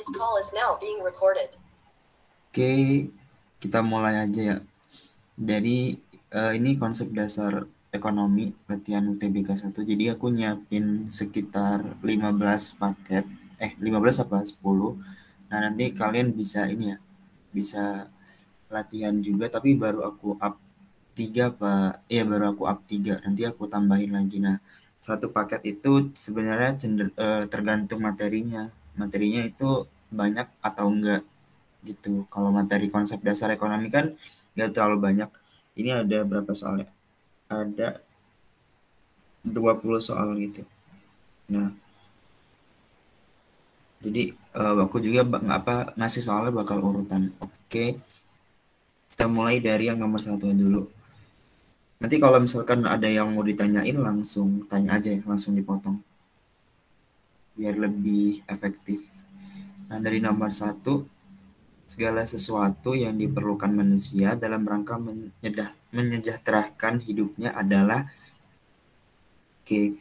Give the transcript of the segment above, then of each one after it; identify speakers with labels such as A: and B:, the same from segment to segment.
A: This call is now being recorded. Oke, kita mulai aja ya. Dari ini konsep dasar ekonomi latihan UTBK 1. Jadi aku nyiapin sekitar 15 paket. 15 apa 10. Nah, nanti kalian bisa ini ya. Bisa latihan juga, tapi baru aku up 3 apa? Iya, baru aku up 3. Nanti aku tambahin lagi. Nah, satu paket itu sebenarnya tergantung materinya. Materinya itu banyak atau enggak gitu. Kalau materi konsep dasar ekonomi kan nggak terlalu banyak. Ini ada berapa soalnya? Ada 20 soal gitu. Nah, jadi aku juga ngasih soalnya bakal urutan. Oke, kita mulai dari yang nomor 1 dulu. Nanti kalau misalkan ada yang mau ditanyain langsung tanya aja ya, langsung dipotong. Biar lebih efektif. Nah, dari nomor 1, segala sesuatu yang diperlukan manusia dalam rangka menyejahterakan hidupnya adalah. Oke,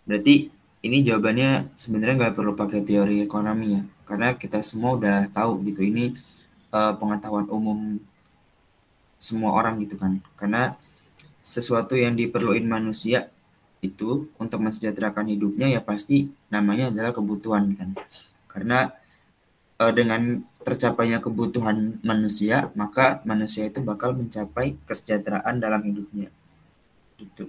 A: berarti ini jawabannya sebenarnya nggak perlu pakai teori ekonomi ya, karena kita semua udah tahu gitu, ini pengetahuan umum semua orang gitu kan, karena sesuatu yang diperluin manusia itu untuk mensejahterakan hidupnya ya pasti namanya adalah kebutuhan kan, karena dengan tercapainya kebutuhan manusia maka manusia itu bakal mencapai kesejahteraan dalam hidupnya gitu.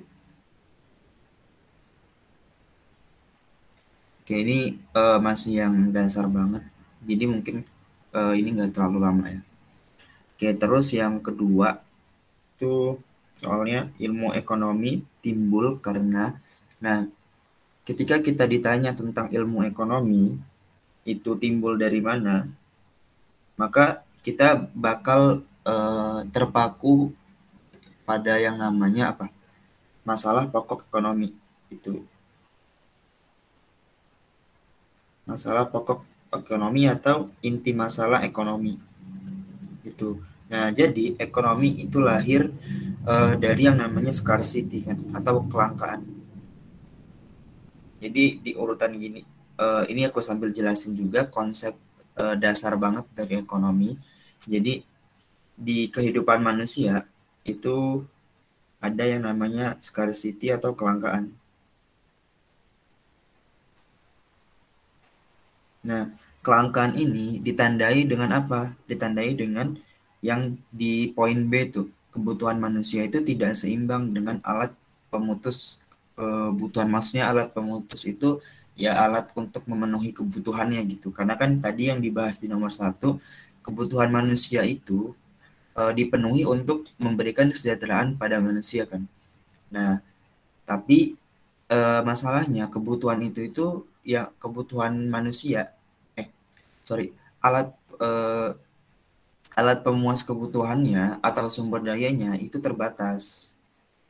A: Oke, ini masih yang dasar banget, jadi mungkin ini nggak terlalu lama ya. Oke, terus yang kedua itu soalnya ilmu ekonomi timbul karena, nah ketika kita ditanya tentang ilmu ekonomi itu timbul dari mana, maka kita bakal terpaku pada yang namanya apa? Masalah pokok ekonomi itu. Masalah pokok ekonomi atau inti masalah ekonomi itu. Nah, jadi ekonomi itu lahir dari yang namanya scarcity kan, atau kelangkaan. Jadi di urutan gini, ini aku sambil jelasin juga konsep dasar banget dari ekonomi. Jadi di kehidupan manusia itu ada yang namanya scarcity atau kelangkaan. Nah, kelangkaan ini ditandai dengan apa? Ditandai dengan yang di poin B tuh, kebutuhan manusia itu tidak seimbang dengan alat pemutus kebutuhan. Maksudnya alat pemutus itu ya alat untuk memenuhi kebutuhannya gitu. Karena kan tadi yang dibahas di nomor 1, kebutuhan manusia itu dipenuhi untuk memberikan kesejahteraan pada manusia kan. Nah, tapi masalahnya kebutuhan itu ya kebutuhan manusia, sorry, alat eh, alat pemuas kebutuhannya atau sumber dayanya itu terbatas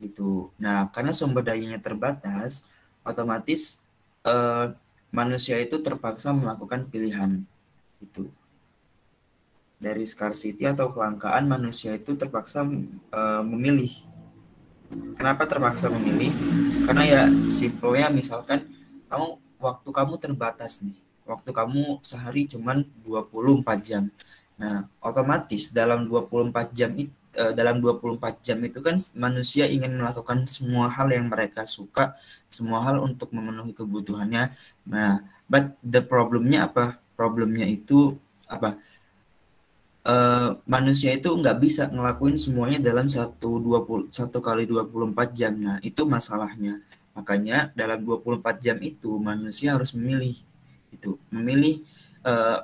A: gitu. Nah, karena sumber dayanya terbatas, otomatis eh, manusia itu terpaksa melakukan pilihan gitu. Dari scarcity atau kelangkaan, manusia itu terpaksa memilih. Kenapa terpaksa memilih? Karena ya simpelnya misalkan waktu kamu terbatas nih. Waktu kamu sehari cuman 24 jam. Nah, otomatis dalam 24 jam itu kan manusia ingin melakukan semua hal yang mereka suka, semua hal untuk memenuhi kebutuhannya. Nah, but the problemnya apa? Problemnya itu apa? Manusia itu nggak bisa ngelakuin semuanya dalam 1 kali 24 jam. Nah, itu masalahnya. Makanya dalam 24 jam itu manusia harus memilih. Memilih uh,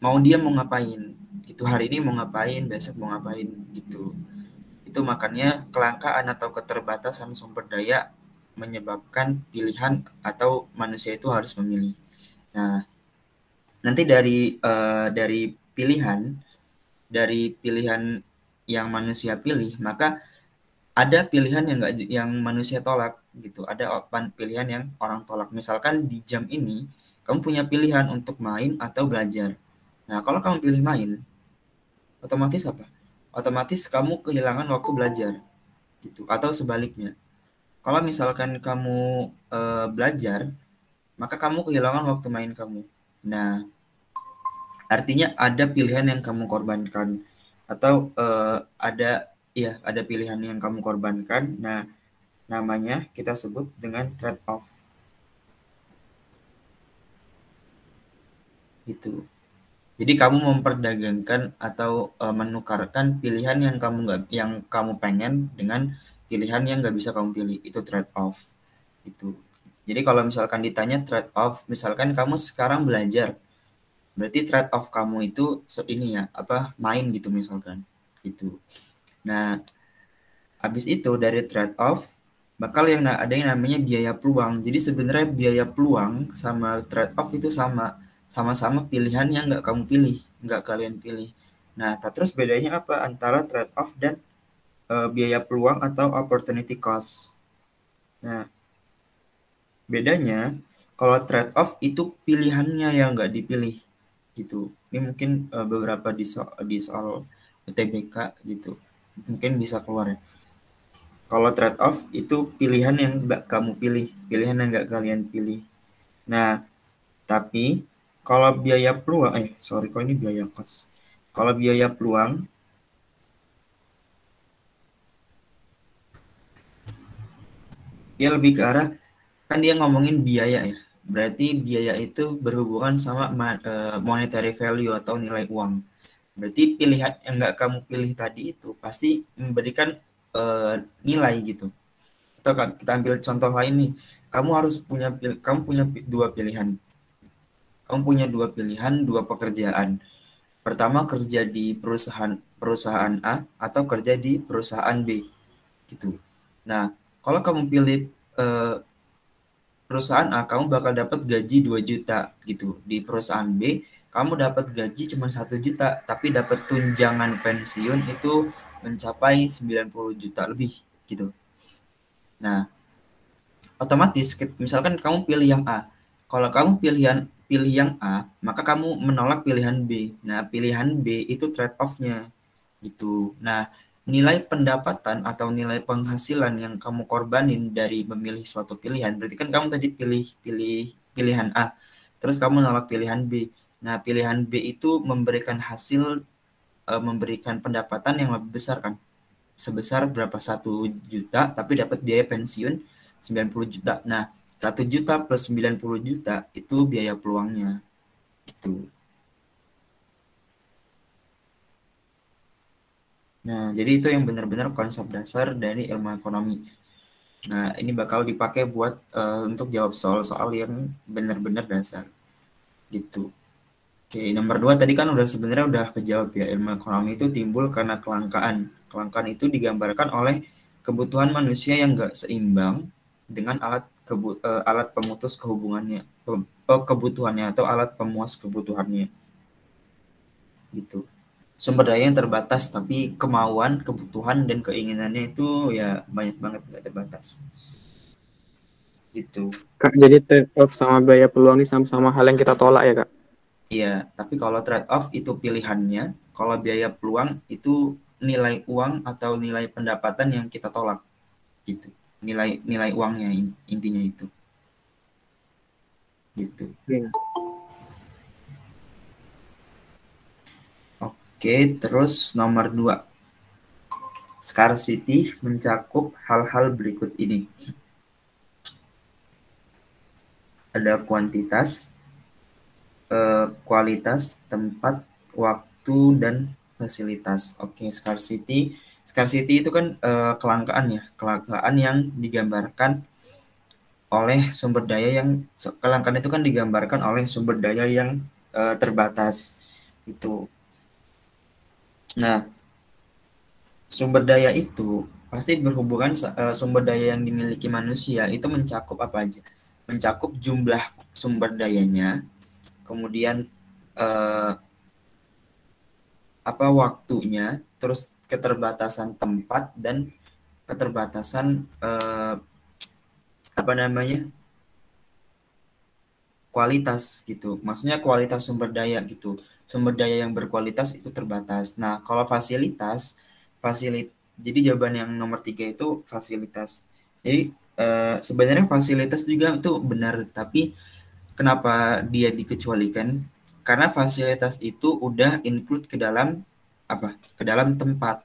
A: mau dia mau ngapain. Itu hari ini mau ngapain, besok mau ngapain gitu. Itu makanya kelangkaan atau keterbatasan sumber daya menyebabkan pilihan atau manusia itu harus memilih. Nah, nanti dari pilihan yang manusia pilih, maka ada pilihan yang manusia tolak gitu. Ada pilihan yang orang tolak. Misalkan di jam ini kamu punya pilihan untuk main atau belajar. Nah, kalau kamu pilih main, otomatis apa? Otomatis kamu kehilangan waktu belajar gitu. Atau sebaliknya. Kalau misalkan kamu belajar, maka kamu kehilangan waktu main kamu. Nah, Artinya ada pilihan yang kamu korbankan atau ada pilihan yang kamu korbankan. Nah, namanya kita sebut dengan trade off. Gitu. Jadi kamu memperdagangkan atau menukarkan pilihan yang kamu pengen dengan pilihan yang nggak bisa kamu pilih. Itu trade off. Itu. Jadi kalau misalkan ditanya trade off, misalkan kamu sekarang belajar, berarti trade off kamu itu ini ya, main gitu misalkan. Gitu. Nah, habis itu dari trade off bakal ada yang namanya biaya peluang. Jadi sebenarnya biaya peluang sama trade off itu sama-sama pilihan yang nggak kamu pilih, nggak kalian pilih. Nah, terus bedanya apa antara trade off dan biaya peluang atau opportunity cost? Nah, bedanya kalau trade off itu pilihannya yang nggak dipilih gitu. Ini mungkin beberapa di soal UTBK gitu. Mungkin bisa keluar ya. Kalau trade off itu pilihan yang nggak kamu pilih, pilihan yang nggak kalian pilih. Nah, tapi kalau biaya peluang, kok ini biaya kos. Kalau biaya peluang, dia lebih ke arah, kan dia ngomongin biaya ya. Berarti biaya itu berhubungan sama monetary value atau nilai uang. Berarti pilihan yang nggak kamu pilih tadi itu pasti memberikan nilai gitu. Atau kita ambil contoh lain nih, kamu punya dua pilihan. Kamu punya dua pilihan, dua pekerjaan. Pertama kerja di perusahaan A atau kerja di perusahaan B gitu. Nah, kalau kamu pilih eh, perusahaan A, kamu bakal dapat gaji 2 juta gitu. Di perusahaan B, kamu dapat gaji cuma 1 juta, tapi dapat tunjangan pensiun itu mencapai 90 juta lebih gitu. Nah, otomatis misalkan kamu pilih yang A. Kalau kamu pilih yang A, maka kamu menolak pilihan B. Nah, pilihan B itu trade off-nya gitu. Nah, nilai pendapatan atau nilai penghasilan yang kamu korbanin dari memilih suatu pilihan, berarti kan kamu tadi pilih pilih pilihan A, terus kamu nolak pilihan B. Nah, pilihan B itu memberikan pendapatan yang lebih besar kan, sebesar berapa 1 juta, tapi dapat biaya pensiun 90 juta. Nah, 1 juta plus 90 juta itu biaya peluangnya. Itu. Nah, jadi itu yang benar-benar konsep dasar dari ilmu ekonomi. Nah, ini bakal dipakai buat untuk jawab soal-soal yang benar-benar dasar. Gitu. Oke, nomor 2 tadi kan sebenarnya udah kejawab ya. Ilmu ekonomi itu timbul karena kelangkaan. Kelangkaan itu digambarkan oleh kebutuhan manusia yang enggak seimbang dengan alat pemutus kebutuhannya atau alat pemuas kebutuhannya. Gitu. Sumber daya yang terbatas, tapi kemauan, kebutuhan, dan keinginannya itu ya banyak banget, nggak terbatas. Gitu.
B: Kak, jadi trade off sama biaya peluang ini sama-sama hal yang kita tolak ya, Kak?
A: Iya, tapi kalau trade off itu pilihannya, kalau biaya peluang itu nilai uang atau nilai pendapatan yang kita tolak gitu. Nilai nilai uangnya intinya itu. Gitu.
B: Iya.
A: Oke, terus nomor 2. Scarcity mencakup hal-hal berikut ini. Ada kuantitas, kualitas, tempat, waktu, dan fasilitas. Oke, scarcity. Scarcity itu kan kelangkaan ya, kelangkaan yang digambarkan oleh sumber daya yang kelangkaan itu kan digambarkan oleh sumber daya yang terbatas itu. Nah, sumber daya itu pasti berhubungan sumber daya yang dimiliki manusia itu mencakup apa aja? Mencakup jumlah sumber dayanya, kemudian eh, waktunya, terus keterbatasan tempat dan keterbatasan apa namanya? Kualitas gitu. Maksudnya kualitas sumber daya gitu. Sumber daya yang berkualitas itu terbatas. Nah, kalau jadi jawaban yang nomor 3 itu fasilitas. Jadi sebenarnya fasilitas juga itu benar, tapi kenapa dia dikecualikan? karena fasilitas itu udah include ke dalam apa? Ke dalam tempat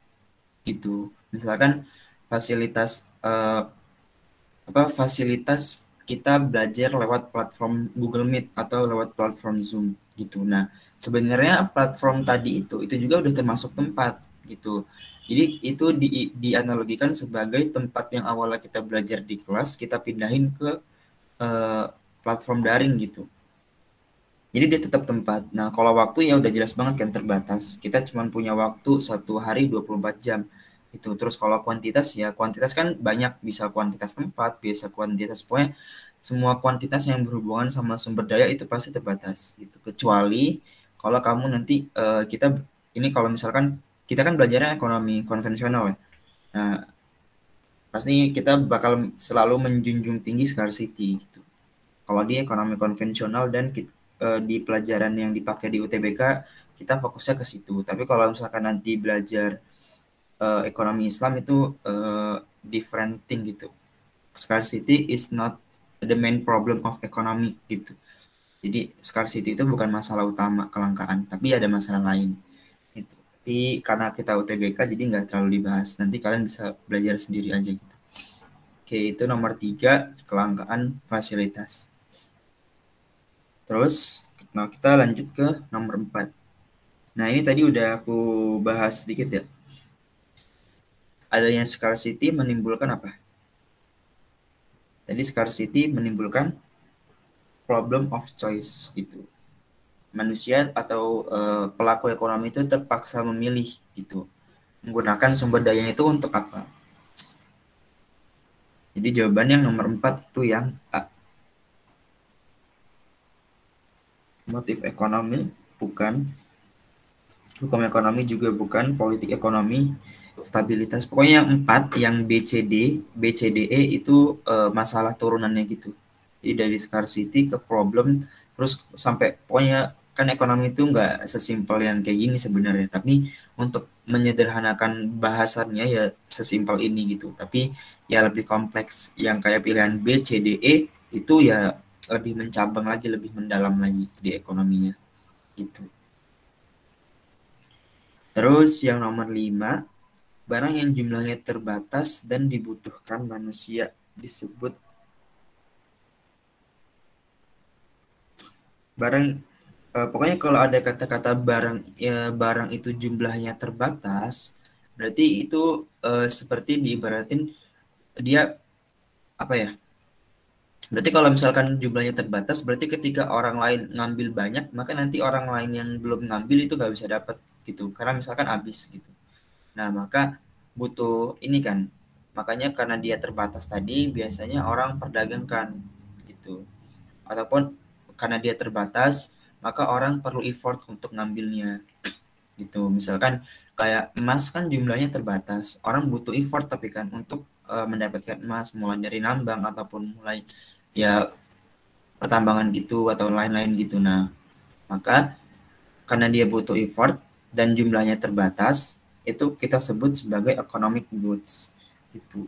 A: gitu. Misalkan fasilitas fasilitas kita belajar lewat platform Google Meet atau lewat platform Zoom gitu. Nah, sebenarnya platform tadi itu juga udah termasuk tempat gitu. Jadi itu dianalogikan sebagai tempat yang awalnya kita belajar di kelas, kita pindahin ke platform daring gitu. Jadi dia tetap tempat. Nah, kalau waktu ya udah jelas banget kan terbatas. Kita cuma punya waktu satu hari 24 jam. Itu. Terus kalau kuantitas ya kuantitas kan banyak, bisa kuantitas tempat, bisa kuantitas pokoknya semua kuantitas yang berhubungan sama sumber daya itu pasti terbatas gitu. Kecuali kalau kamu nanti kita ini kalau misalkan kita kan belajarnya ekonomi konvensional ya. Nah, pasti kita bakal selalu menjunjung tinggi scarcity gitu. Kalau di ekonomi konvensional dan di pelajaran yang dipakai di UTBK kita fokusnya ke situ. Tapi kalau misalkan nanti belajar ekonomi Islam itu different thing gitu. Scarcity is not the main problem of economy gitu. Jadi scarcity itu bukan masalah utama kelangkaan, tapi ada masalah lain. Gitu. Tapi karena kita UTBK jadi nggak terlalu dibahas. Nanti kalian bisa belajar sendiri aja gitu. Oke, itu nomor 3, kelangkaan fasilitas. Terus, nah kita lanjut ke nomor 4. Nah, ini tadi udah aku bahas sedikit ya. Adanya scarcity menimbulkan apa? Tadi scarcity menimbulkan problem of choice gitu. Manusia atau pelaku ekonomi itu terpaksa memilih gitu. Menggunakan sumber daya itu untuk apa? Jadi jawaban yang nomor 4 itu yang A. Motif ekonomi bukan, hukum ekonomi juga bukan, politik ekonomi, stabilitas. Pokoknya yang 4, yang BCDE itu masalah turunannya gitu. Jadi dari scarcity ke problem, terus sampai pokoknya kan ekonomi itu nggak sesimpel yang kayak gini sebenarnya. Tapi untuk menyederhanakan bahasannya ya sesimpel ini gitu. Tapi ya lebih kompleks. Yang kayak pilihan BCDE itu ya lebih mencabang lagi, lebih mendalam lagi di ekonominya gitu. Terus yang nomor 5, barang yang jumlahnya terbatas dan dibutuhkan manusia disebut barang. Pokoknya kalau ada kata-kata barang ya, barang itu jumlahnya terbatas, berarti itu seperti diibaratin dia apa ya? Berarti kalau misalkan jumlahnya terbatas, berarti ketika orang lain ngambil banyak, maka nanti orang lain yang belum ngambil itu gak bisa dapat gitu. Karena misalkan habis gitu. Nah, maka butuh ini kan. Makanya karena dia terbatas tadi, biasanya orang perdagangkan gitu. Ataupun karena dia terbatas, maka orang perlu effort untuk ngambilnya gitu. Misalkan kayak emas kan jumlahnya terbatas. Orang butuh effort tapi kan untuk mendapatkan emas, mulai dari nambang ataupun mulai ya pertambangan gitu atau lain-lain gitu. Nah, maka karena dia butuh effort dan jumlahnya terbatas, itu kita sebut sebagai economic goods. Itu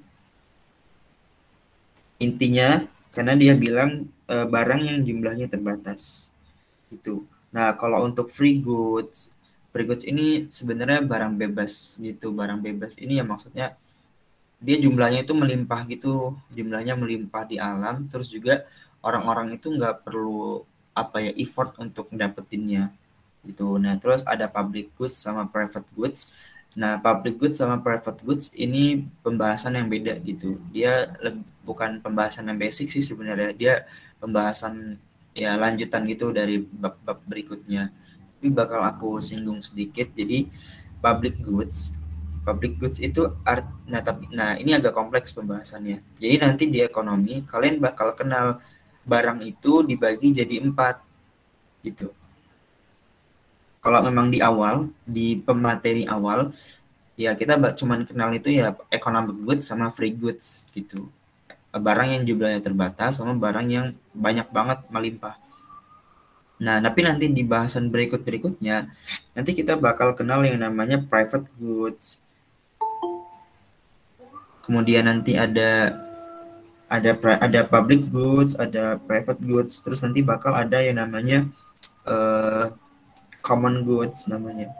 A: intinya karena dia bilang barang yang jumlahnya terbatas. Itu. Nah, kalau untuk free goods ini sebenarnya barang bebas gitu. Barang bebas ini ya maksudnya dia jumlahnya itu melimpah gitu, jumlahnya melimpah di alam, terus juga orang-orang itu nggak perlu apa ya effort untuk dapetinnya gitu. Nah, terus ada public goods sama private goods. Nah, public goods sama private goods ini pembahasan yang beda gitu. Dia bukan pembahasan yang basic sih sebenarnya. Dia pembahasan ya lanjutan gitu dari bab-bab berikutnya. Tapi bakal aku singgung sedikit. Jadi public goods itu nah ini agak kompleks pembahasannya. Jadi nanti di ekonomi kalian bakal kenal barang itu dibagi jadi 4 gitu. Kalau memang di awal, di pemateri awal, ya kita cuman kenal itu ya economic goods sama free goods gitu. Barang yang jumlahnya terbatas sama barang yang banyak banget melimpah. Nah, tapi nanti di bahasan berikut-berikutnya, nanti kita bakal kenal yang namanya private goods. Kemudian nanti ada public goods, ada private goods, terus nanti bakal ada yang namanya common goods namanya.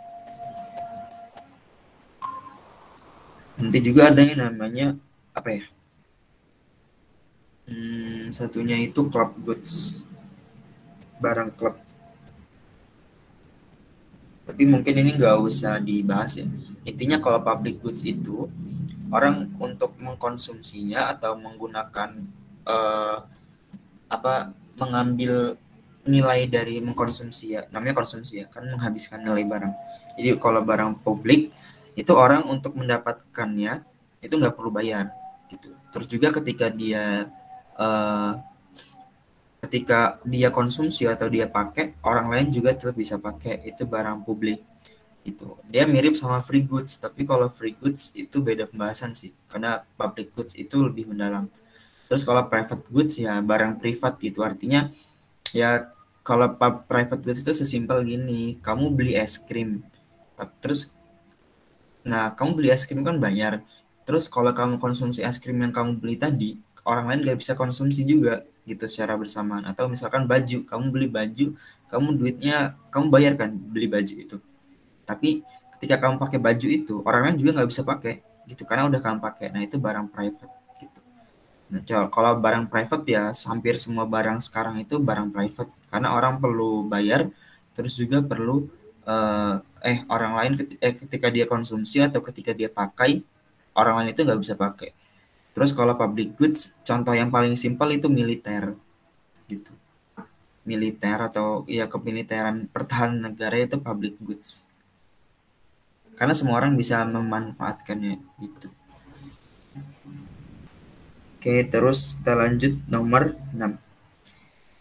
A: Nanti juga ada yang namanya apa ya? Satunya itu club goods, barang klub. Tapi mungkin ini nggak usah dibahas ya. Intinya kalau public goods itu orang untuk mengkonsumsinya atau menggunakan eh, apa mengambil nilai dari mengkonsumsi ya, namanya konsumsi ya, kan menghabiskan nilai barang. Jadi kalau barang publik itu orang untuk mendapatkannya itu nggak perlu bayar gitu. Terus juga eh, ketika dia konsumsi atau dia pakai, orang lain juga tetap bisa pakai, itu barang publik itu. Dia mirip sama free goods, tapi kalau free goods itu beda pembahasan sih, karena public goods itu lebih mendalam. Terus kalau private goods ya barang privat gitu, artinya ya kalau private goods itu sesimpel gini, kamu beli es krim, terus nah kamu beli es krim kan bayar, terus kalau kamu konsumsi es krim yang kamu beli tadi, orang lain gak bisa konsumsi juga gitu secara bersamaan. Atau misalkan baju, kamu beli baju, kamu duitnya kamu bayar kan beli baju itu, tapi ketika kamu pakai baju itu orang lain juga nggak bisa pakai gitu karena udah kamu pakai. Nah itu barang private gitu. Nah, kalau barang private ya hampir semua barang sekarang itu barang private karena orang perlu bayar, terus juga perlu orang lain ketika dia konsumsi atau ketika dia pakai, orang lain itu nggak bisa pakai. Terus kalau public goods, contoh yang paling simpel itu militer gitu. Militer atau ya kemiliteran pertahanan negara itu public goods. Karena semua orang bisa memanfaatkannya gitu. Oke, terus kita lanjut nomor 6.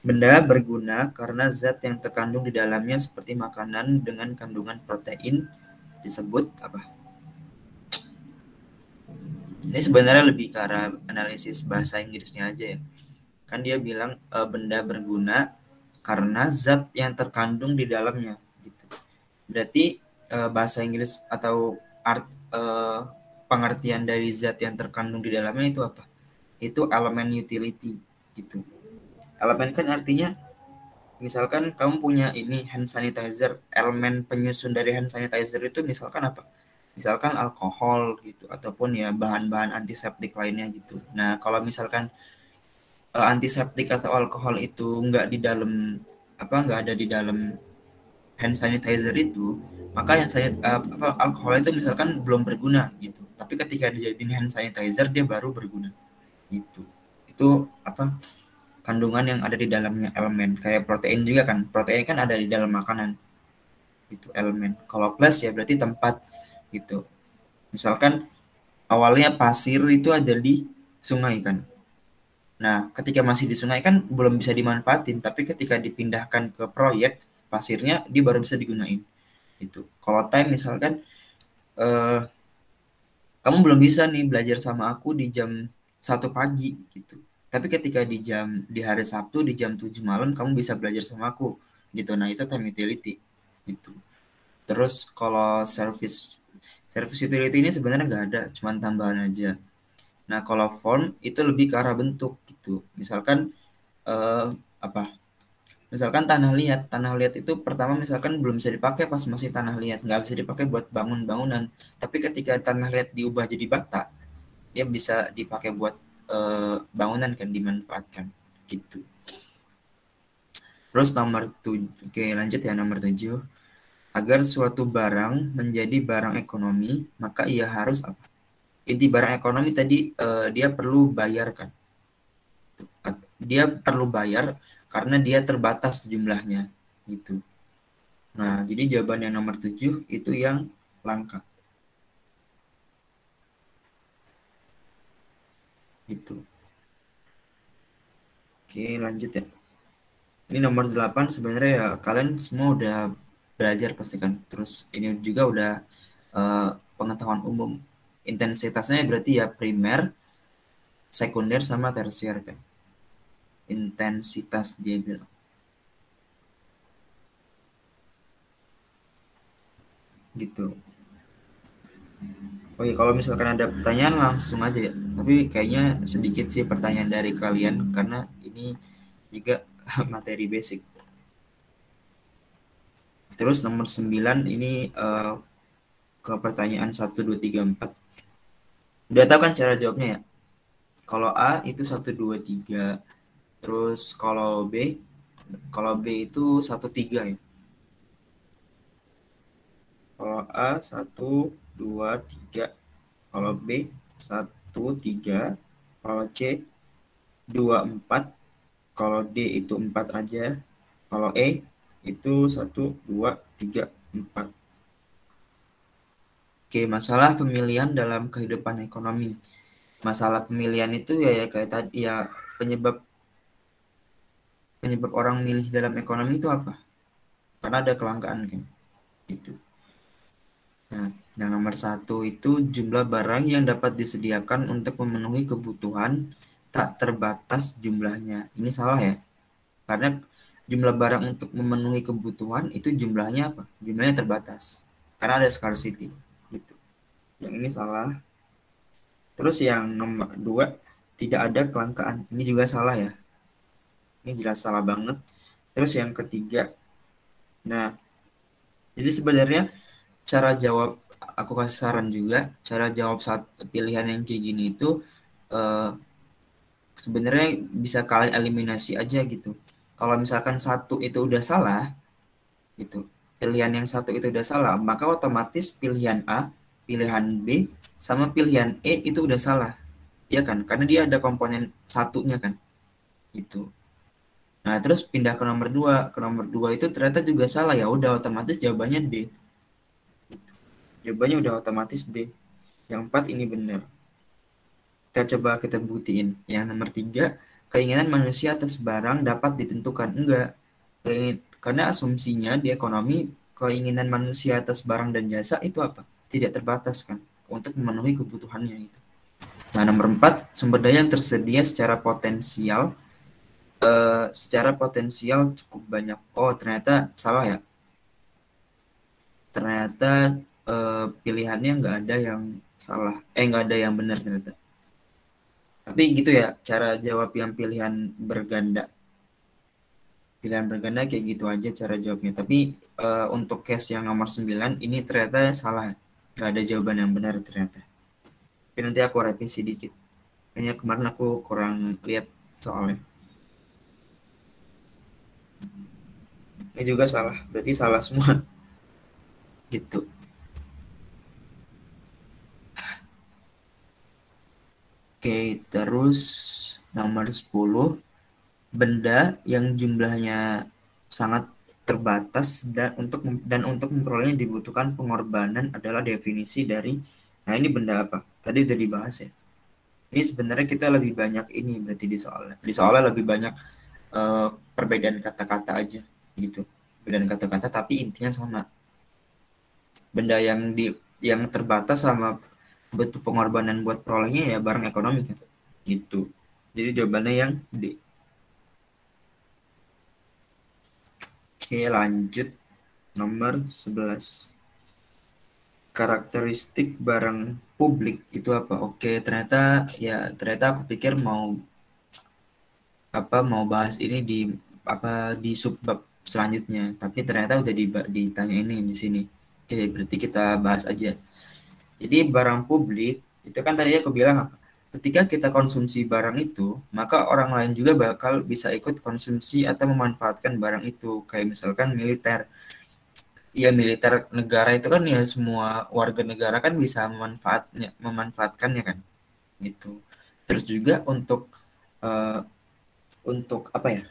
A: Benda berguna karena zat yang terkandung di dalamnya seperti makanan dengan kandungan protein disebut apa? Ini sebenarnya lebih ke arah analisis bahasa Inggrisnya aja ya. Kan dia bilang benda berguna karena zat yang terkandung di dalamnya gitu. Berarti bahasa Inggris atau pengertian dari zat yang terkandung di dalamnya itu apa? Itu elemen utility gitu. Elemen kan artinya misalkan kamu punya ini hand sanitizer, elemen penyusun dari hand sanitizer itu misalkan apa? Misalkan alkohol gitu ataupun ya bahan-bahan antiseptik lainnya gitu. Nah, kalau misalkan antiseptik atau alkohol itu nggak ada di dalam hand sanitizer itu, maka alkohol itu misalkan belum berguna gitu. Tapi ketika dijadiin hand sanitizer dia baru berguna gitu. Itu apa? Kandungan yang ada di dalamnya elemen. Kayak protein juga kan. Protein kan ada di dalam makanan. Itu elemen. Kalau plus ya berarti tempat gitu. Misalkan awalnya pasir itu ada di sungai kan. Nah, ketika masih di sungai kan belum bisa dimanfaatin, tapi ketika dipindahkan ke proyek, pasirnya dia baru bisa digunain. Itu. Kalau time misalkan eh, kamu belum bisa nih belajar sama aku di jam 1 pagi gitu. Tapi ketika di hari Sabtu di jam 7 malam kamu bisa belajar sama aku gitu. Nah, itu time utility gitu. Terus kalau service utility ini sebenarnya nggak ada, cuma tambahan aja. Nah, kalau form itu lebih ke arah bentuk gitu. Misalkan eh, apa? Misalkan tanah liat itu pertama misalkan belum bisa dipakai pas masih tanah liat, nggak bisa dipakai buat bangun bangunan. Tapi ketika tanah liat diubah jadi bata, dia bisa dipakai buat bangunan kan dimanfaatkan gitu. Terus nomor 7, oke lanjut ya nomor 7. Agar suatu barang menjadi barang ekonomi, maka ia harus apa? Inti barang ekonomi tadi dia perlu bayar kan? Dia perlu bayar karena dia terbatas jumlahnya gitu. Nah, jadi jawaban yang nomor 7 itu yang langka. Gitu. Oke, lanjut ya. Ini nomor 8 sebenarnya ya kalian semua udah belajar pasti kan. Terus ini juga udah eh, pengetahuan umum. Intensitasnya berarti ya primer, sekunder sama tersier kan. Intensitas dia bilang. Gitu. Oke, kalau misalkan ada pertanyaan langsung aja ya. Tapi kayaknya sedikit sih pertanyaan dari kalian karena ini juga materi basic. Terus nomor 9 ini ke pertanyaan 1, 2, 3, 4. Udah tahu kan cara jawabnya ya? Kalau A itu 1, 2, 3. Terus kalau B itu 1, 3 ya. Kalau A 1, 2, 3. Kalau B 1, 3. Kalau C 2, 4. Kalau D itu 4 aja. Kalau E itu 1, 2, 3, 4. Oke, masalah pemilihan dalam kehidupan ekonomi. Masalah pemilihan itu ya kayak tadi ya, penyebab penyebab orang milih dalam ekonomi itu apa? Karena ada kelangkaan kan. Itu. Nah, yang nomor 1 itu jumlah barang yang dapat disediakan untuk memenuhi kebutuhan tak terbatas jumlahnya. Ini salah ya. Karena jumlah barang untuk memenuhi kebutuhan itu jumlahnya apa? Jumlahnya terbatas. Karena ada scarcity. Gitu. Yang ini salah. Terus yang nomor 2, tidak ada kelangkaan. Ini juga salah ya. Ini jelas salah banget. Terus yang ketiga, nah, jadi sebenarnya cara jawab, aku kasih saran juga, cara jawab saat pilihan yang kayak gini itu eh, sebenarnya bisa kalian eliminasi aja gitu. Kalau misalkan satu itu udah salah, gitu, pilihan yang satu itu udah salah, maka otomatis pilihan A, pilihan B, sama pilihan E itu udah salah, ya kan? Karena dia ada komponen satunya kan, itu. Nah, terus pindah ke nomor 2. Ke nomor 2 itu ternyata juga salah, ya udah otomatis jawabannya D. Jawabannya udah otomatis D. Yang 4 ini benar. Kita buktiin. Yang nomor 3, keinginan manusia atas barang dapat ditentukan. Enggak. Karena asumsinya di ekonomi, keinginan manusia atas barang dan jasa itu apa? Tidak terbatas kan, untuk memenuhi kebutuhannya itu. Nah, nomor 4, sumber daya yang tersedia secara potensial cukup banyak. Oh, ternyata salah ya. Ternyata pilihannya nggak ada yang salah. Nggak ada yang benar ternyata. Tapi gitu ya, cara jawab yang pilihan berganda kayak gitu aja cara jawabnya. Tapi untuk case yang nomor 9 ini ternyata salah. Nggak ada jawaban yang benar ternyata. Tapi nanti aku revisi dikit. Kayaknya kemarin aku kurang lihat soalnya. Ini juga salah. Berarti salah semua. Gitu. Oke, terus nomor 10, benda yang jumlahnya sangat terbatas dan untuk memperolehnya dibutuhkan pengorbanan adalah definisi dari. Nah, ini benda apa? Tadi udah dibahas ya. Ini sebenarnya kita lebih banyak ini berarti di soalnya. Di soalnya lebih banyak eh, perbedaan kata-kata aja gitu. Perbedaan kata-kata tapi intinya sama. Benda yang terbatas sama butuh pengorbanan buat perolehnya ya barang ekonomi kan. Gitu. Jadi jawabannya yang D. Oke, lanjut nomor 11. Karakteristik barang publik itu apa? Oke, ternyata aku pikir mau bahas ini di subbab selanjutnya, tapi ternyata udah ditanya ini di sini. Oke, berarti kita bahas aja. Jadi barang publik itu kan tadi aku bilang apa? Ketika kita konsumsi barang itu, maka orang lain juga bakal bisa ikut konsumsi atau memanfaatkan barang itu. Kayak misalkan militer. Ya, militer negara itu kan ya semua warga negara kan bisa memanfaatkannya kan. Gitu. Terus juga eh, untuk apa ya?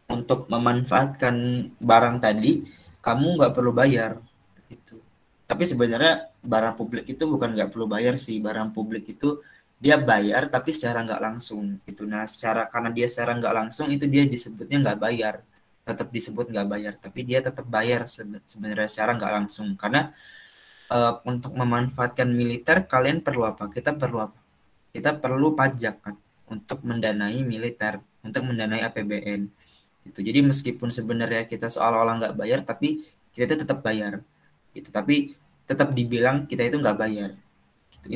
A: Untuk memanfaatkan barang tadi, kamu nggak perlu bayar. Gitu. Tapi sebenarnya barang publik itu bukan nggak perlu bayar sih. Barang publik itu dia bayar tapi secara nggak langsung. Gitu. Nah, karena dia secara nggak langsung itu dia disebutnya nggak bayar. Tetap disebut nggak bayar, tapi dia tetap bayar sebenarnya secara nggak langsung. Karena untuk memanfaatkan militer, kalian perlu apa? Kita perlu apa? Kita perlu pajak kan untuk mendanai militer, untuk mendanai APBN. Gitu. Jadi meskipun sebenarnya kita seolah-olah nggak bayar, tapi kita itu tetap bayar. Gitu. Tapi tetap dibilang kita itu nggak bayar. Gitu.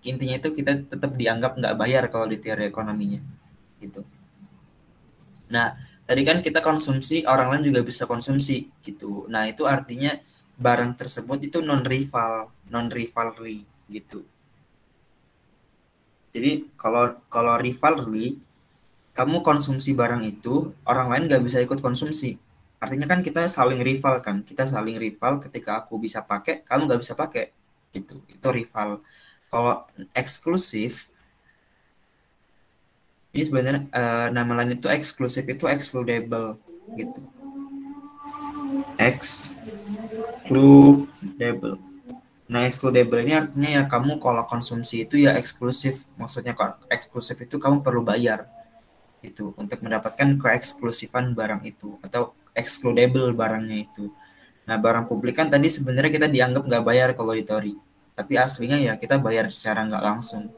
A: Intinya itu kita tetap dianggap nggak bayar kalau di teori ekonominya. Gitu. Nah, tadi kan kita konsumsi, orang lain juga bisa konsumsi gitu. Nah, itu artinya barang tersebut itu non rivalry gitu. Jadi kalau kalau rivalry, kamu konsumsi barang itu, orang lain nggak bisa ikut konsumsi. Artinya kan kita saling rival kan, kita saling rival ketika aku bisa pakai, kamu nggak bisa pakai gitu. Itu rival. Kalau eksklusif, ini sebenarnya nama lain itu eksklusif itu excludable gitu. Excludable. Nah, excludable ini artinya ya kamu kalau konsumsi itu ya eksklusif. Maksudnya kalau eksklusif itu kamu perlu bayar itu untuk mendapatkan keeksklusifan barang itu atau excludable barangnya itu. Nah, barang publik kan tadi sebenarnya kita dianggap nggak bayar kalau di Tori, tapi aslinya ya kita bayar secara nggak langsung.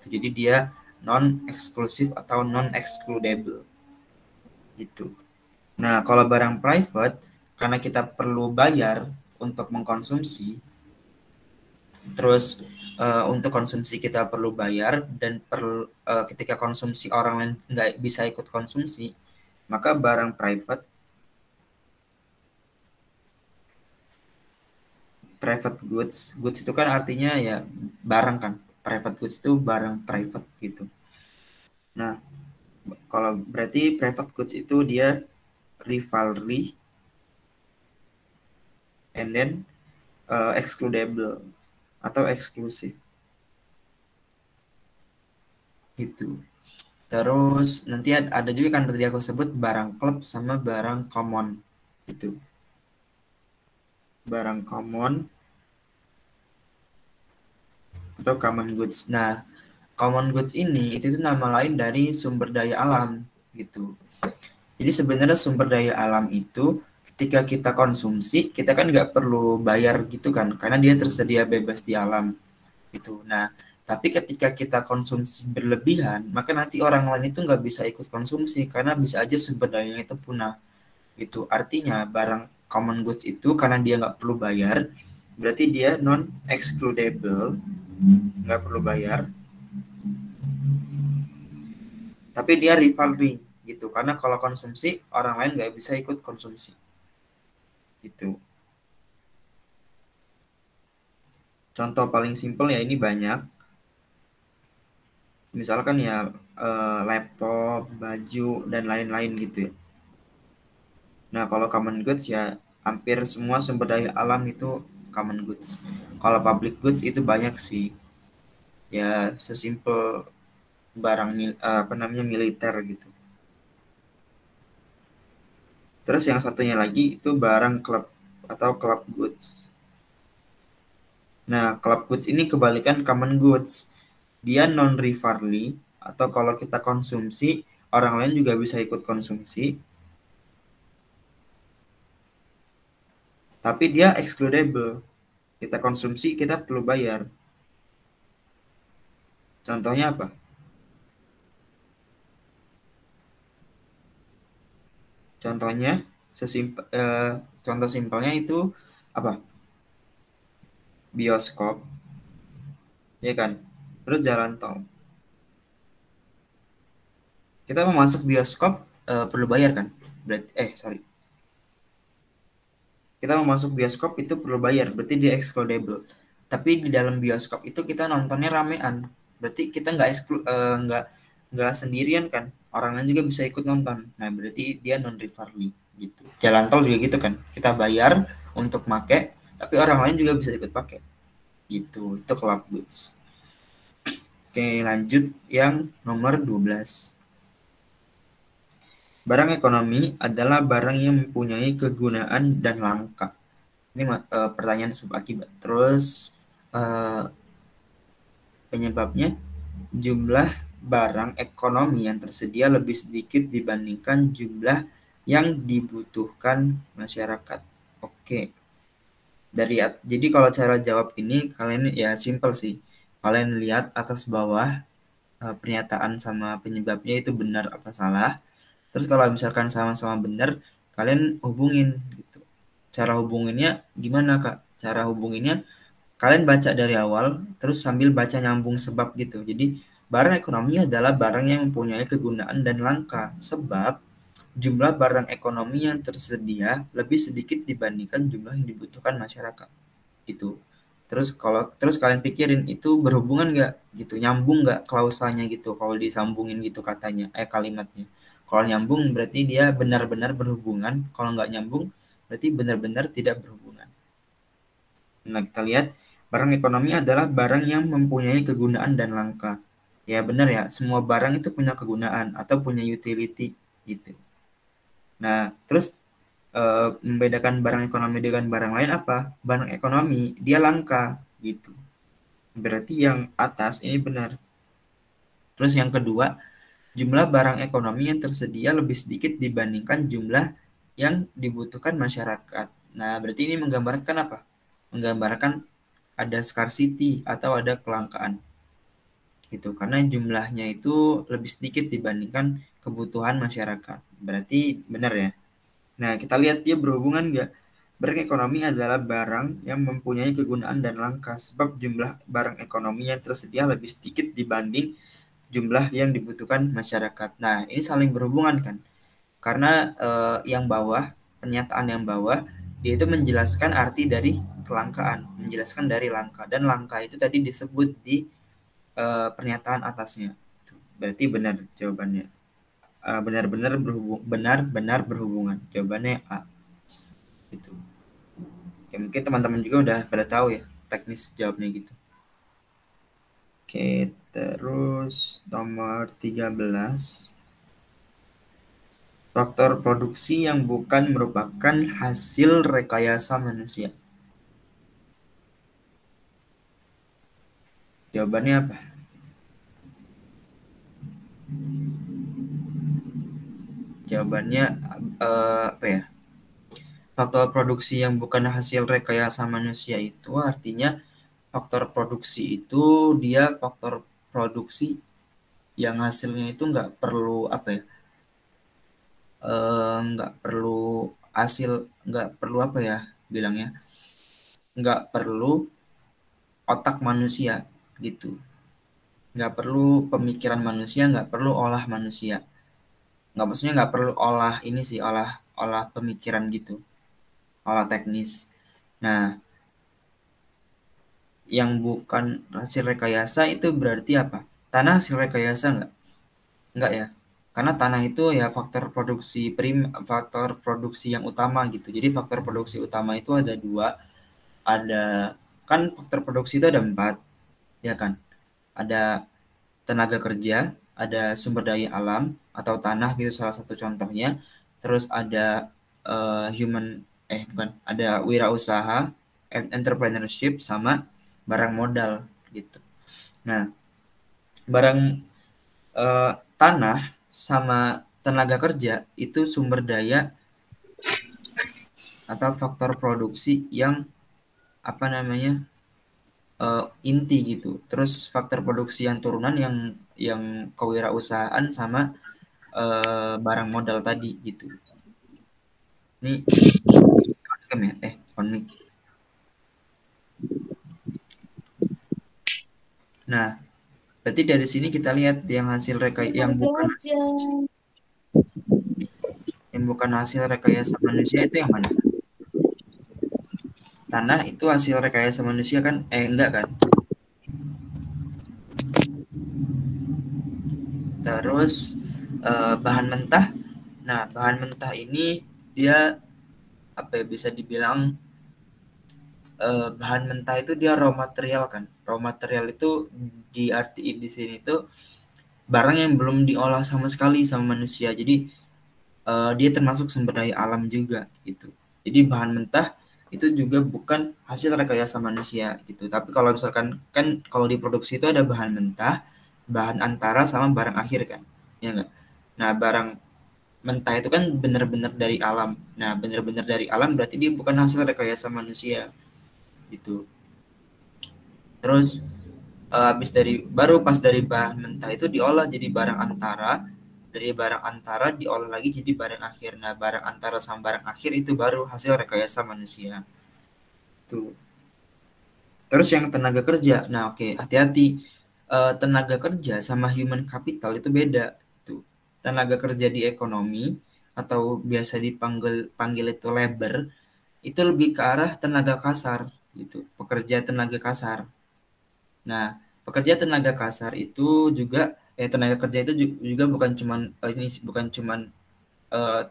A: Jadi dia non eksklusif atau non excludable gitu. Nah, kalau barang private karena kita perlu bayar untuk mengkonsumsi, terus untuk konsumsi kita perlu bayar dan ketika konsumsi orang lain nggak bisa ikut konsumsi, maka barang private goods itu kan artinya ya barang kan, private goods itu barang private gitu. Nah, kalau berarti private goods itu dia rivalry and then excludable atau eksklusif gitu. Terus nanti ada juga kan tadi aku sebut barang klub sama barang common gitu. Barang common atau common goods. Nah, common goods ini itu tuh nama lain dari sumber daya alam gitu. Jadi sebenarnya sumber daya alam itu ketika kita konsumsi, kita kan nggak perlu bayar gitu kan, karena dia tersedia bebas di alam gitu. Nah, tapi ketika kita konsumsi berlebihan, maka nanti orang lain itu nggak bisa ikut konsumsi karena bisa aja sumber dayanya itu punah gitu. Artinya barang common goods itu karena dia nggak perlu bayar, berarti dia non excludable, nggak perlu bayar, tapi dia rivalry gitu. Karena kalau konsumsi orang lain nggak bisa ikut konsumsi gitu. Contoh paling simpel ya ini banyak. Misalkan ya laptop, baju dan lain-lain gitu ya. Nah, kalau common goods ya hampir semua sumber daya alam itu common goods. Kalau public goods itu banyak sih. Ya sesimpel barang apa namanya militer gitu. Terus yang satunya lagi itu barang club atau club goods. Nah, club goods ini kebalikan common goods. Dia non rivalry atau kalau kita konsumsi orang lain juga bisa ikut konsumsi, tapi dia excludable. Kita konsumsi kita perlu bayar. Contohnya apa? Contohnya contoh simpelnya itu apa? Bioskop, ya kan? Terus jalan tol. Kita mau masuk bioskop perlu bayar kan? Berarti sorry. Kita mau masuk bioskop itu perlu bayar, berarti dia excludable. Tapi di dalam bioskop itu kita nontonnya ramean, berarti kita nggak sendirian kan, orang lain juga bisa ikut nonton. Nah, berarti dia non rivalry gitu. Jalan tol juga gitu kan, kita bayar untuk make, tapi orang lain juga bisa ikut pakai gitu. Itu club goods. Oke, lanjut yang nomor 12. Barang ekonomi adalah barang yang mempunyai kegunaan dan langka. Ini pertanyaan sebab akibat. Terus penyebabnya jumlah barang ekonomi yang tersedia lebih sedikit dibandingkan jumlah yang dibutuhkan masyarakat. Oke. Jadi kalau cara jawab ini kalian ya simple sih. Kalian lihat atas bawah pernyataan sama penyebabnya itu benar apa salah. Terus kalau misalkan sama-sama benar, kalian hubungin gitu. Cara hubunginnya gimana, Kak? Cara hubunginnya kalian baca dari awal, terus sambil baca nyambung sebab gitu. Jadi, barang ekonomi adalah barang yang mempunyai kegunaan dan langka. Sebab jumlah barang ekonomi yang tersedia lebih sedikit dibandingkan jumlah yang dibutuhkan masyarakat gitu. Terus kalian pikirin itu berhubungan nggak gitu, nyambung nggak klausalnya gitu kalau disambungin gitu katanya kalimatnya. Kalau nyambung berarti dia benar-benar berhubungan, kalau nggak nyambung berarti benar-benar tidak berhubungan. Nah, kita lihat barang ekonomi adalah barang yang mempunyai kegunaan dan langka. Ya benar ya, semua barang itu punya kegunaan atau punya utility gitu. Nah, terus membedakan barang ekonomi dengan barang lain apa? Barang ekonomi dia langka gitu. Berarti yang atas ini benar. Terus yang kedua, jumlah barang ekonomi yang tersedia lebih sedikit dibandingkan jumlah yang dibutuhkan masyarakat. Nah, berarti ini menggambarkan apa? Menggambarkan ada scarcity atau ada kelangkaan. Gitu. Karena jumlahnya itu lebih sedikit dibandingkan kebutuhan masyarakat. Berarti benar ya? Nah, kita lihat dia berhubungan nggak? Barang ekonomi adalah barang yang mempunyai kegunaan dan langka sebab jumlah barang ekonomi yang tersedia lebih sedikit dibanding jumlah yang dibutuhkan masyarakat. Nah, ini saling berhubungan kan? Karena yang bawah, pernyataan yang bawah, dia itu menjelaskan arti dari kelangkaan, menjelaskan dari langka. Dan langka itu tadi disebut di pernyataan atasnya. Berarti benar jawabannya. Benar-benar berhubungan. Jawabannya A. Itu. Ya, mungkin teman-teman juga udah pada tahu ya teknis jawabnya gitu. Oke, terus nomor 13. Faktor produksi yang bukan merupakan hasil rekayasa manusia. Jawabannya apa? Jawabannya apa ya? Faktor produksi yang bukan hasil rekayasa manusia itu artinya faktor produksi itu dia faktor produksi yang hasilnya itu nggak perlu apa ya? Nggak perlu hasil, nggak perlu apa ya bilangnya? Nggak perlu otak manusia gitu. Nggak perlu pemikiran manusia, nggak perlu olah manusia. Nggak, maksudnya nggak perlu olah ini sih, olah olah pemikiran gitu, olah teknis. Nah, yang bukan hasil rekayasa itu berarti apa? Tanah hasil rekayasa nggak? Nggak ya. Karena tanah itu ya faktor produksi yang utama gitu. Jadi faktor produksi utama itu ada dua. Ada, kan faktor produksi itu ada empat, ya kan? Ada tenaga kerja, ada sumber daya alam atau tanah gitu salah satu contohnya. Terus ada human bukan, ada wirausaha, entrepreneurship sama barang modal gitu. Nah, barang tanah sama tenaga kerja itu sumber daya atau faktor produksi yang apa namanya inti gitu. Terus faktor produksi yang turunan yang kewirausahaan sama barang modal tadi gitu. Ini ya on mic. Nah, berarti dari sini kita lihat yang hasil yang bukan hasil rekayasa manusia itu yang mana? Tanah itu hasil rekayasa manusia kan? Enggak kan? Terus bahan mentah. Nah, bahan mentah ini dia apa ya, bisa dibilang bahan mentah itu dia raw material kan. Raw material itu diartiin di sini itu barang yang belum diolah sama sekali sama manusia. Jadi dia termasuk sumber daya alam juga gitu. Jadi bahan mentah itu juga bukan hasil rekayasa manusia gitu. Tapi kalau misalkan kan kalau diproduksi itu ada bahan mentah, bahan antara sama barang akhir kan. Ya enggak? Nah, barang mentah itu kan benar-benar dari alam. Nah, benar-benar dari alam berarti dia bukan hasil rekayasa manusia gitu. Terus habis dari baru pas dari bahan mentah itu diolah jadi barang antara, dari barang antara diolah lagi jadi barang akhir. Nah, barang antara sama barang akhir itu baru hasil rekayasa manusia tuh. Terus yang tenaga kerja, nah oke, hati-hati. Tenaga kerja sama human capital itu beda tuh. Tenaga kerja di ekonomi atau biasa dipanggil itu labor, itu lebih ke arah tenaga kasar gitu, pekerja tenaga kasar. Nah, pekerja tenaga kasar itu juga tenaga kerja itu juga bukan cuman ini bukan cuman eh,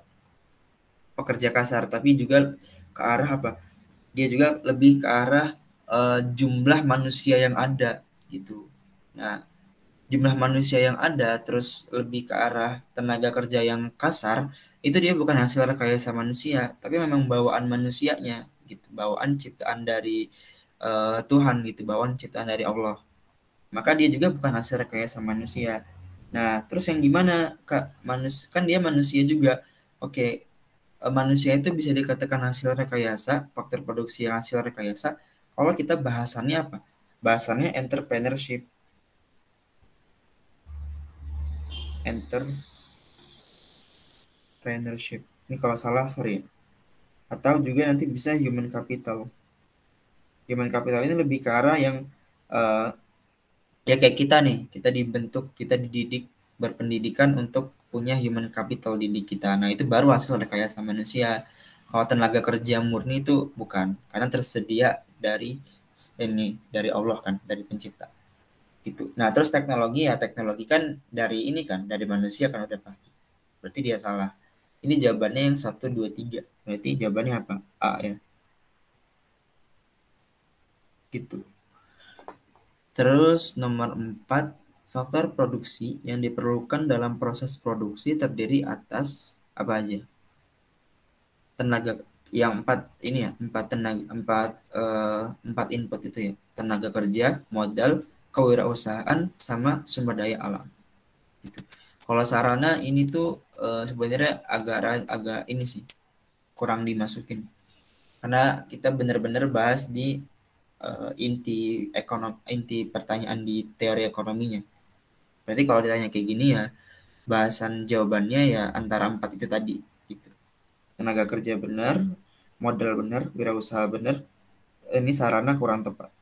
A: pekerja kasar, tapi juga ke arah apa? Dia juga lebih ke arah jumlah manusia yang ada gitu. Nah, jumlah manusia yang ada terus lebih ke arah tenaga kerja yang kasar, itu dia bukan hasil rekayasa manusia, tapi memang bawaan manusianya gitu, bawaan ciptaan dari Tuhan gitu, bawaan ciptaan dari Allah. Maka dia juga bukan hasil rekayasa manusia. Nah, terus yang gimana Kak? Kan dia manusia juga. Oke, manusia itu bisa dikatakan hasil rekayasa, faktor produksi yang hasil rekayasa. Kalau kita bahasannya apa? Bahasannya entrepreneurship. Entrepreneurship. Ini kalau salah, sorry. Atau juga nanti bisa human capital. Human capital ini lebih ke arah yang eh, ya kayak kita nih, kita dibentuk, kita dididik, berpendidikan untuk punya human capital di diri kita. Nah, itu baru hasil rekayasa manusia. Kalau tenaga kerja murni itu bukan, karena tersedia dari ini, dari Allah kan, dari pencipta. Gitu. Nah, terus teknologi ya, teknologi kan dari ini kan, dari manusia kan udah pasti. Berarti dia salah. Ini jawabannya yang satu, dua, tiga. Berarti jawabannya apa? A ya. Gitu. Terus nomor 4, faktor produksi yang diperlukan dalam proses produksi terdiri atas apa aja? Tenaga yang empat ini ya, empat input itu ya. Tenaga kerja, modal, kewirausahaan, sama sumber daya alam. Gitu. Kalau sarana ini tuh sebenarnya agak ini sih kurang dimasukin karena kita benar-benar bahas di inti pertanyaan di teori ekonominya. Berarti kalau ditanya kayak gini ya, bahasan jawabannya ya antara empat itu tadi gitu. Tenaga kerja benar, modal benar, wirausaha benar. Ini sarana kurang tepat.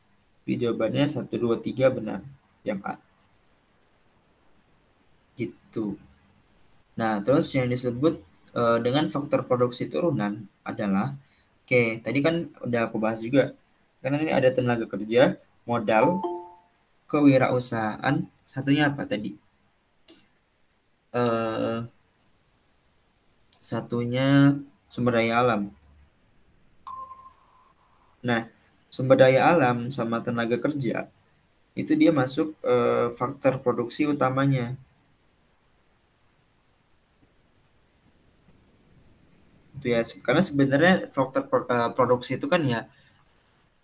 A: Jadi jawabannya satu, dua, tiga benar. Yang A. Gitu. Nah, terus yang disebut dengan faktor produksi turunan adalah, oke, tadi kan udah aku bahas juga. Karena ini ada tenaga kerja, modal, kewirausahaan, satunya apa tadi? Eh, Satunya sumber daya alam. Nah, sumber daya alam sama tenaga kerja itu dia masuk faktor produksi utamanya. Itu ya, karena sebenarnya faktor produksi itu kan ya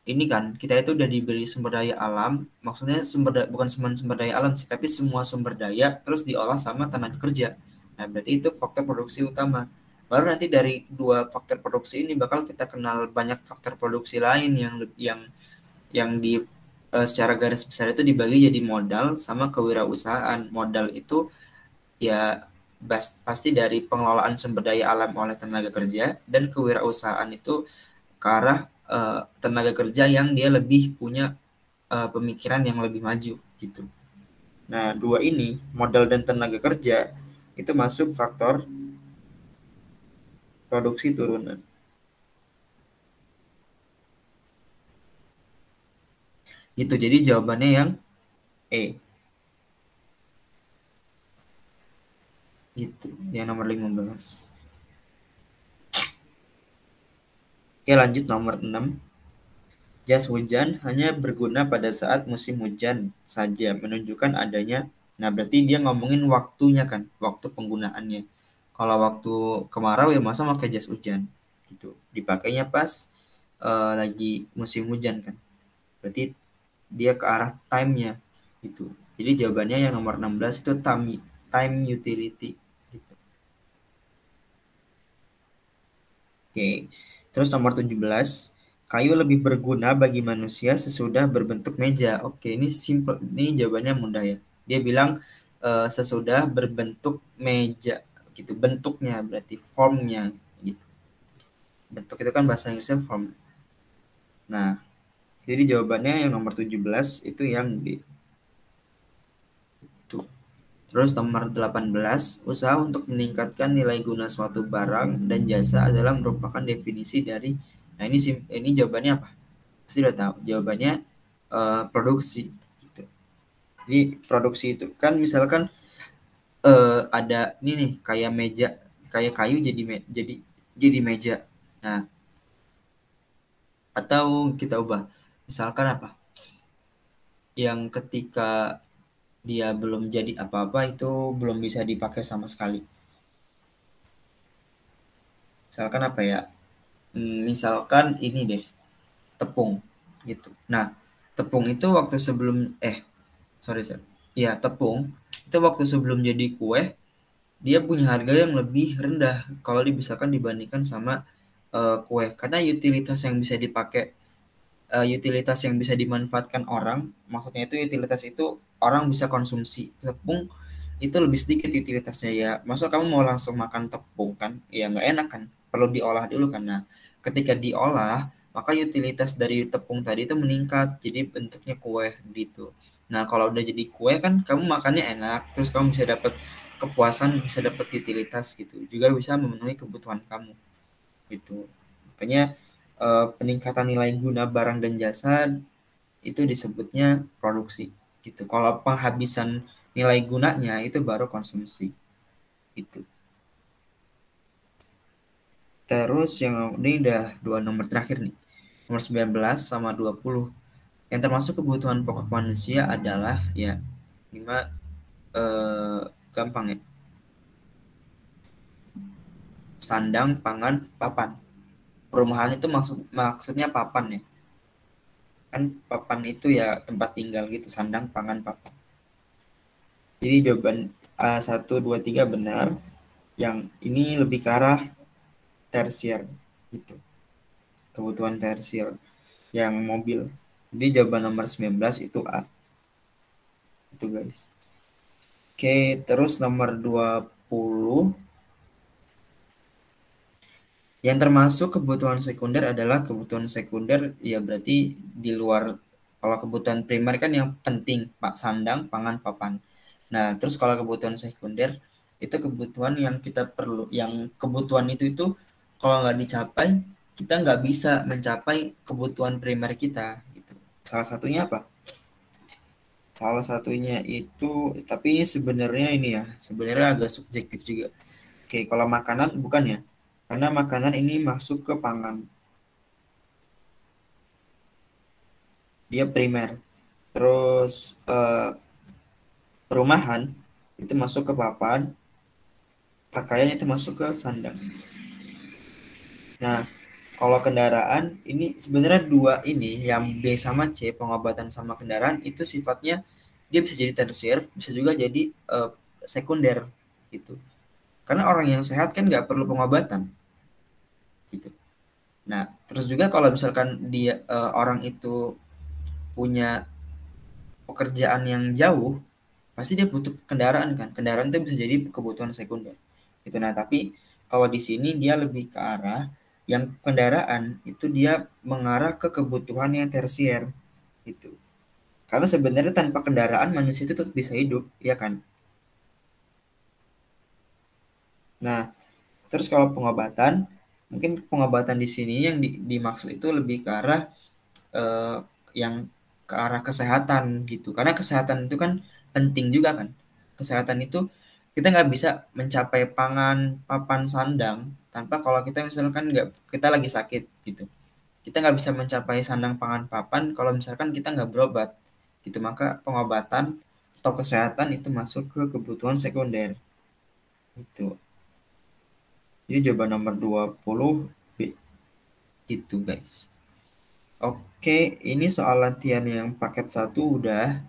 A: ini kan kita itu udah diberi sumber daya alam, maksudnya bukan cuma sumber daya alam sih, tapi semua sumber daya terus diolah sama tenaga kerja. Nah, berarti itu faktor produksi utama. Baru nanti dari dua faktor produksi ini bakal kita kenal banyak faktor produksi lain yang di secara garis besar itu dibagi jadi modal sama kewirausahaan. Modal itu ya pasti dari pengelolaan sumber daya alam oleh tenaga kerja, dan kewirausahaan itu ke arah tenaga kerja yang dia lebih punya pemikiran yang lebih maju gitu. Nah, dua ini, modal dan tenaga kerja, itu masuk faktor produksi turunan. Gitu, jadi jawabannya yang E. Gitu, yang nomor 15. Oke, lanjut nomor 6. Jas hujan hanya berguna pada saat musim hujan saja, menunjukkan adanya. Nah, berarti dia ngomongin waktunya kan, waktu penggunaannya. Kalau waktu kemarau ya masa pakai jas hujan gitu. Dipakainya pas lagi musim hujan kan. Berarti dia ke arah time-nya gitu. Jadi jawabannya yang nomor 16 itu time utility gitu. Oke. Terus nomor 17, kayu lebih berguna bagi manusia sesudah berbentuk meja. Oke, ini simple. Ini jawabannya mudah ya. Dia bilang sesudah berbentuk meja gitu. Bentuknya berarti formnya gitu. Bentuk itu kan bahasa Inggrisnya form. Nah, jadi jawabannya yang nomor 17 itu yang B. Tuh. Terus nomor 18, usaha untuk meningkatkan nilai guna suatu barang dan jasa adalah merupakan definisi dari, nah ini jawabannya apa? Pasti udah tahu. Jawabannya produksi. Gitu. Jadi produksi itu kan misalkan ada ini nih kayak meja, kayak kayu jadi meja. Nah, atau kita ubah. Misalkan apa? Yang ketika dia belum jadi apa-apa itu belum bisa dipakai sama sekali. Misalkan apa ya? Misalkan ini deh, tepung gitu. Nah, tepung itu waktu sebelum sorry. Ya, tepung itu waktu sebelum jadi kue dia punya harga yang lebih rendah kalau misalkan dibandingkan sama kue karena utilitas yang bisa dimanfaatkan orang, maksudnya itu utilitas itu orang bisa konsumsi. Tepung itu lebih sedikit utilitasnya ya. Masuk kamu mau langsung makan tepung kan? Ya nggak enak kan. Perlu diolah dulu kan. Nah, ketika diolah, maka utilitas dari tepung tadi itu meningkat. Jadi bentuknya kue gitu. Nah, kalau udah jadi kue kan kamu makannya enak, terus kamu bisa dapat kepuasan, bisa dapat utilitas gitu. Juga bisa memenuhi kebutuhan kamu gitu. Makanya peningkatan nilai guna barang dan jasa itu disebutnya produksi gitu. Kalau penghabisan nilai gunanya itu baru konsumsi itu. Terus yang ini udah dua nomor terakhir nih. Nomor 19 sama 20. Yang termasuk kebutuhan pokok manusia adalah ya lima gampang ya. Sandang, pangan, papan. Perumahan itu maksudnya papan ya. Kan papan itu ya tempat tinggal gitu, sandang, pangan, papan. Jadi jawaban A 1, 2, 3 benar. Yang ini lebih ke arah tersier gitu. Kebutuhan tersier yang mobil. Jadi jawaban nomor 19 itu A. Itu guys. Oke, terus nomor 20. Yang termasuk kebutuhan sekunder adalah kebutuhan sekunder ya berarti di luar, kalau kebutuhan primer kan yang penting Pak, sandang, pangan, papan. Nah, terus kalau kebutuhan sekunder itu kebutuhan yang kita perlu, yang kebutuhan itu kalau nggak dicapai kita nggak bisa mencapai kebutuhan primer kita gitu. Salah satunya apa? Salah satunya itu, tapi ini sebenarnya sebenarnya agak subjektif juga. Oke, kalau makanan bukan ya, karena makanan ini masuk ke pangan, dia primer. Terus perumahan itu masuk ke papan, pakaian itu masuk ke sandang. Nah, kalau kendaraan ini sebenarnya dua ini yang B sama C, pengobatan sama kendaraan itu sifatnya dia bisa jadi tersier, bisa juga jadi sekunder gitu. Karena orang yang sehat kan nggak perlu pengobatan gitu. Nah, terus juga kalau misalkan dia orang itu punya pekerjaan yang jauh, pasti dia butuh kendaraan kan. Kendaraan itu bisa jadi kebutuhan sekunder. Gitu. Nah, tapi kalau di sini dia lebih ke arah yang kendaraan itu dia mengarah ke kebutuhan yang tersier gitu. Karena sebenarnya tanpa kendaraan manusia itu tetap bisa hidup, ya kan? Nah, terus kalau pengobatan, mungkin pengobatan di sini yang dimaksud itu lebih ke arah eh, yang ke arah kesehatan gitu. Karena kesehatan itu kan penting juga kan. Kesehatan itu kita nggak bisa mencapai pangan, papan, sandang tanpa kalau kita misalkan nggak, kita lagi sakit gitu. Kita nggak bisa mencapai sandang, pangan, papan kalau misalkan kita nggak berobat gitu. Maka pengobatan atau kesehatan itu masuk ke kebutuhan sekunder gitu. Jadi jawaban nomor 20 B itu guys. Oke, ini soal latihan yang paket satu udah.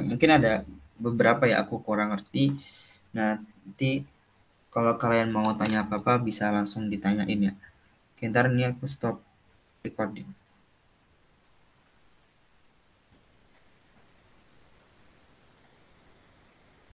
A: Mungkin ada beberapa ya aku kurang ngerti. Nah, nanti kalau kalian mau tanya apa-apa bisa langsung ditanyain ya. Oke, ntar ini aku stop recording.